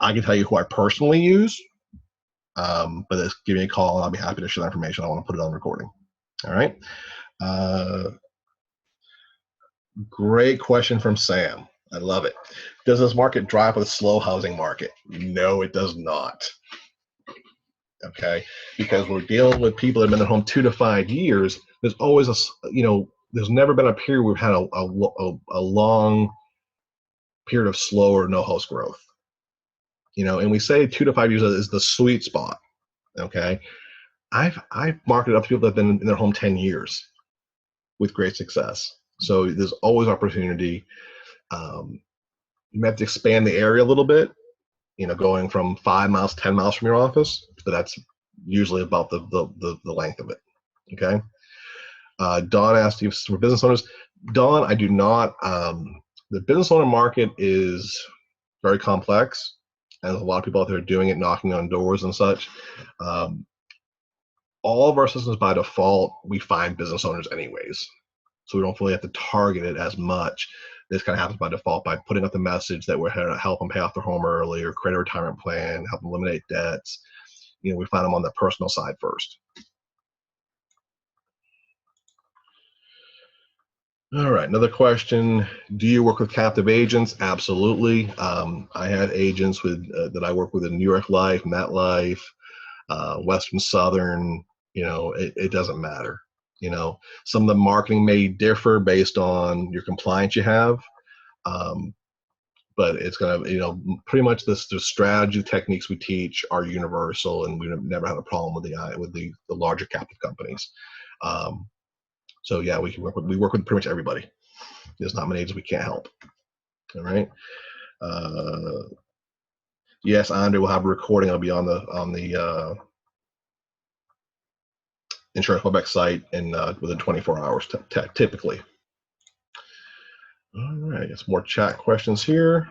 can tell you who I personally use, but just give me a call and I'll be happy to share that information. I want to put it on recording. All right. Great question from Sam. I love it. Does this market drive with a slow housing market? No, it does not. Okay, because we're dealing with people that have been at home 2 to 5 years. There's always there's never been a period we've had a long period of slow or no house growth. And we say 2 to 5 years is the sweet spot. Okay, I've marketed up to people that have been in their home 10 years with great success. So there's always opportunity. You have to expand the area a little bit. Going from 5 miles, 10 miles from your office, but that's usually about the length of it. Okay. Don asked if for business owners. Don, I do not. The business owner market is very complex, and there's a lot of people out there doing it, knocking on doors and such. All of our systems by default, we find business owners anyways, so we don't really have to target it as much. This kind of happens by default by putting up the message that we're here to help them pay off their home early or create a retirement plan, help them eliminate debts. We find them on the personal side first. All right, another question. Do you work with captive agents? Absolutely. I had agents that I work with in New York Life, MetLife, Western Southern. It doesn't matter. Some of the marketing may differ based on your compliance you have, but it's gonna, pretty much the strategy techniques we teach are universal, and we've never had a problem with the larger captive companies. So yeah, we work with pretty much everybody. There's not many agents we can't help. All right. Yes, Andre will have a recording. I'll be on the Insurance Quebec site within 24 hours, typically. All right, some more chat questions here.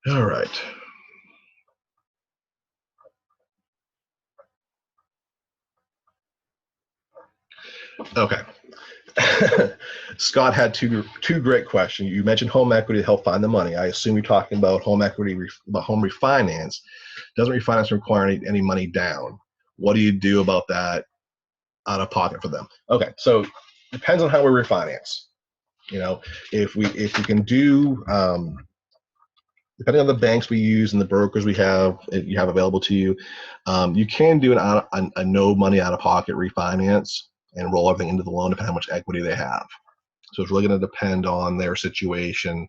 All right. Okay. Scott had two great questions. You mentioned home equity to help find the money. I assume you're talking about home equity, about home refinance. Doesn't refinance require any money down? What do you do about that out of pocket for them? Okay, so depends on how we refinance. If we can do, depending on the banks we use and the brokers you have available to you, you can do a no money out of pocket refinance. and roll everything into the loan depending on how much equity they have. So it's really going to depend on their situation,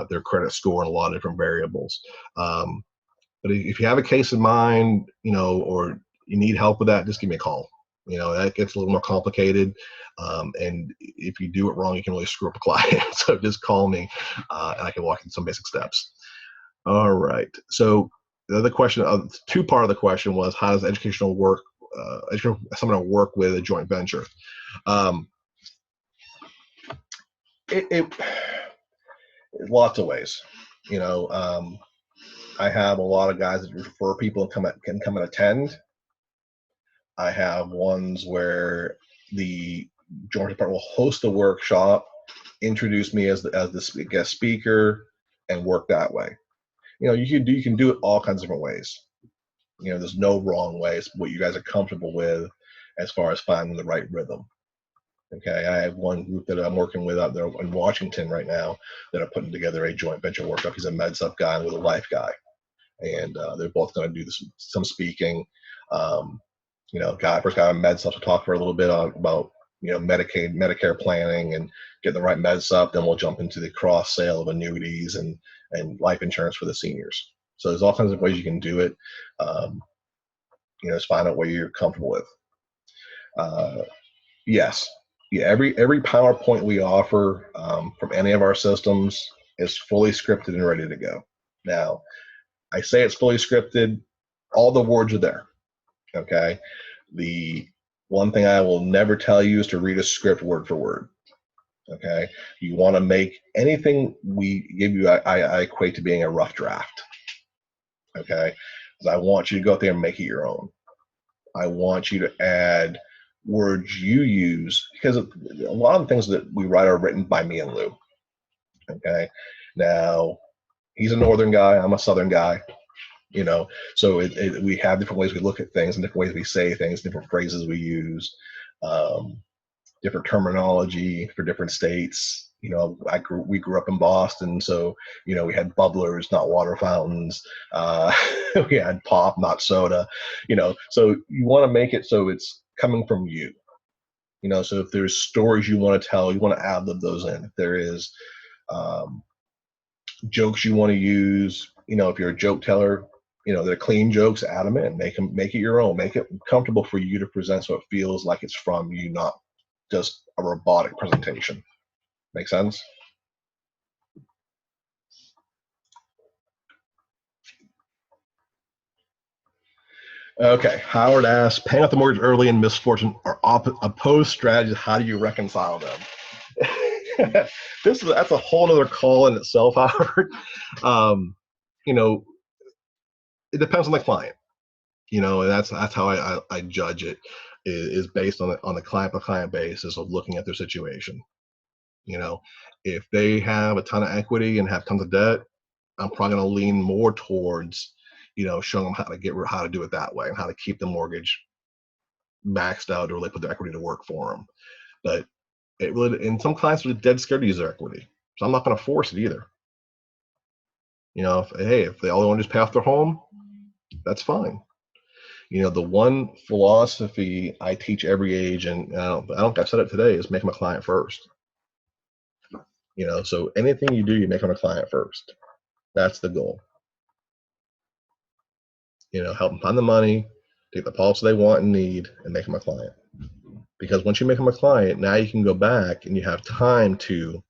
their credit score, and a lot of different variables. But if you have a case in mind, or you need help with that, just give me a call. That gets a little more complicated. And if you do it wrong, you can really screw up a client. So just call me and I can walk you through some basic steps. All right. So the other question, two part of the question was, how does educational someone work with a joint venture? Lots of ways. I have a lot of guys that refer people and can come and attend. I have ones where the joint venture partner will host a workshop, introduce me as the guest speaker, and work that way. You can do it all kinds of different ways. There's no wrong ways. What you guys are comfortable with, as far as finding the right rhythm. Okay, I have one group that I'm working with out there in Washington right now that are putting together a joint venture workshop. He's a med sup guy with a life guy, and they're both going to do some speaking. First got a med sup to talk for a little bit about Medicaid, Medicare planning, and getting the right med sup. Then we'll jump into the cross sale of annuities and life insurance for the seniors. So there's all kinds of ways you can do it. Just find out what you're comfortable with. Yes. Yeah, every PowerPoint we offer from any of our systems is fully scripted and ready to go. Now, I say it's fully scripted, all the words are there, okay? The one thing I will never tell you is to read a script word for word, okay? You want to make anything we give you, I equate to being a rough draft, okay? Because I want you to go out there and make it your own. I want you to add words you use, because a lot of the things that we write are written by me and Lou. Okay, now he's a northern guy, I'm a southern guy, so we have different ways we look at things and different ways we say things, different phrases we use, different terminology for different states. We grew up in Boston, so we had bubblers, not water fountains. We had pop, not soda. So you want to make it so it's coming from you. So if there's stories you want to tell, you want to ad-lib those in. If there is jokes you want to use, if you're a joke teller, they're clean jokes, add them in. Make it your own. Make it comfortable for you to present, so it feels like it's from you, not just a robotic presentation. Make sense? Okay, Howard asks, paying off the mortgage early and misfortune are opposed strategies. How do you reconcile them? That's a whole other call in itself, Howard. It depends on the client. And that's how I judge it, is based on the client basis of looking at their situation. If they have a ton of equity and have tons of debt, I'm probably going to lean more towards showing them how to do it that way and how to keep the mortgage maxed out or really put their equity to work for them. But and some clients are dead scared to use their equity, so I'm not going to force it either. If they all want to just pay off their home, that's fine. The one philosophy I teach every agent, I don't think I've said it today, is make them a client first. So anything you do, you make them a client first. That's the goal. Help them find the money, take the policy they want and need, and make them a client. Because once you make them a client, now you can go back and you have time to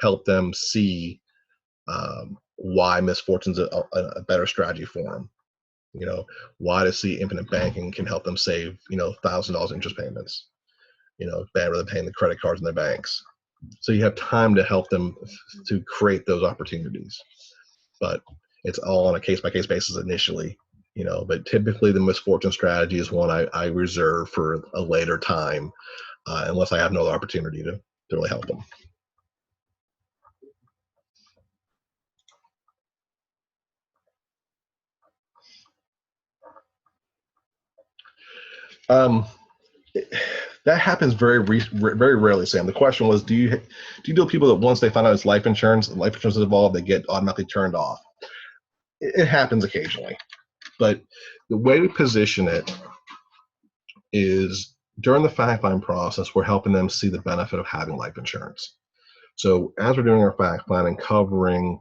help them see why misfortune's a better strategy for them. Why to see infinite banking can help them save, $1,000 interest payments, rather than paying the credit cards in their banks. So you have time to help them to create those opportunities. But it's all on a case-by-case basis initially, but typically the misfortune strategy is one I reserve for a later time, unless I have no other opportunity to really help them. That happens very rarely, Sam. The question was, do you deal with people that once they find out it's life insurance is involved, they get automatically turned off? It happens occasionally, but the way we position it is during the fact find process, we're helping them see the benefit of having life insurance. So as we're doing our fact find and covering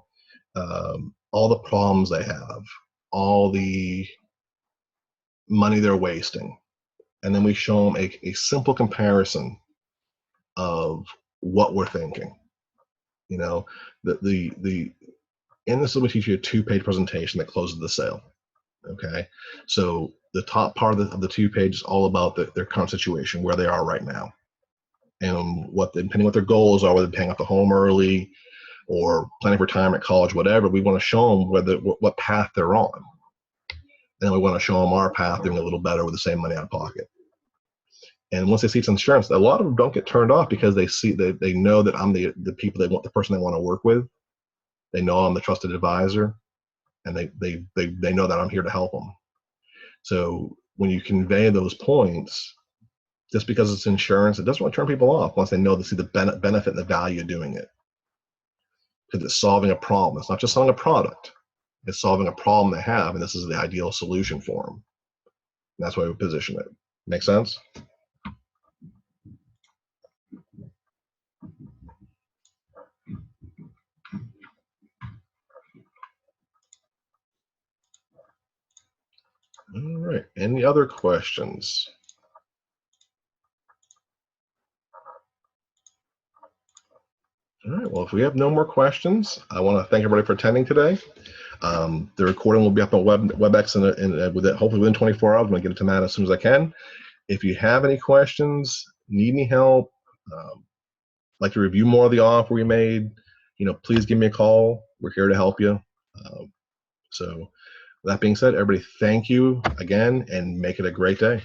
all the problems they have, all the money they're wasting, and then we show them a simple comparison of what we're thinking. You know, in this, we teach you a 2-page presentation that closes the sale. Okay, so the top part of the 2 pages is all about their current situation, where they are right now, and depending what their goals are, whether they're paying off the home early or planning for retirement, college, whatever. We want to show them what path they're on, and we want to show them our path doing a little better with the same money out of pocket. And once they see it's insurance, a lot of them don't get turned off because they know that I'm the person they want to work with. They know I'm the trusted advisor, and they know that I'm here to help them. So when you convey those points, just because it's insurance, it doesn't really turn people off once they see the benefit and the value of doing it. Because it's solving a problem. It's not just selling a product. It's solving a problem they have, and this is the ideal solution for them. And that's why we position it. Make sense? All right. Any other questions? All right. Well, if we have no more questions, I want to thank everybody for attending today. The recording will be up on WebEx hopefully within 24 hours. I'm going to get it to Matt as soon as I can. If you have any questions, need any help, like to review more of the offer we made, please give me a call. We're here to help you. So that being said, everybody, thank you again, and make it a great day.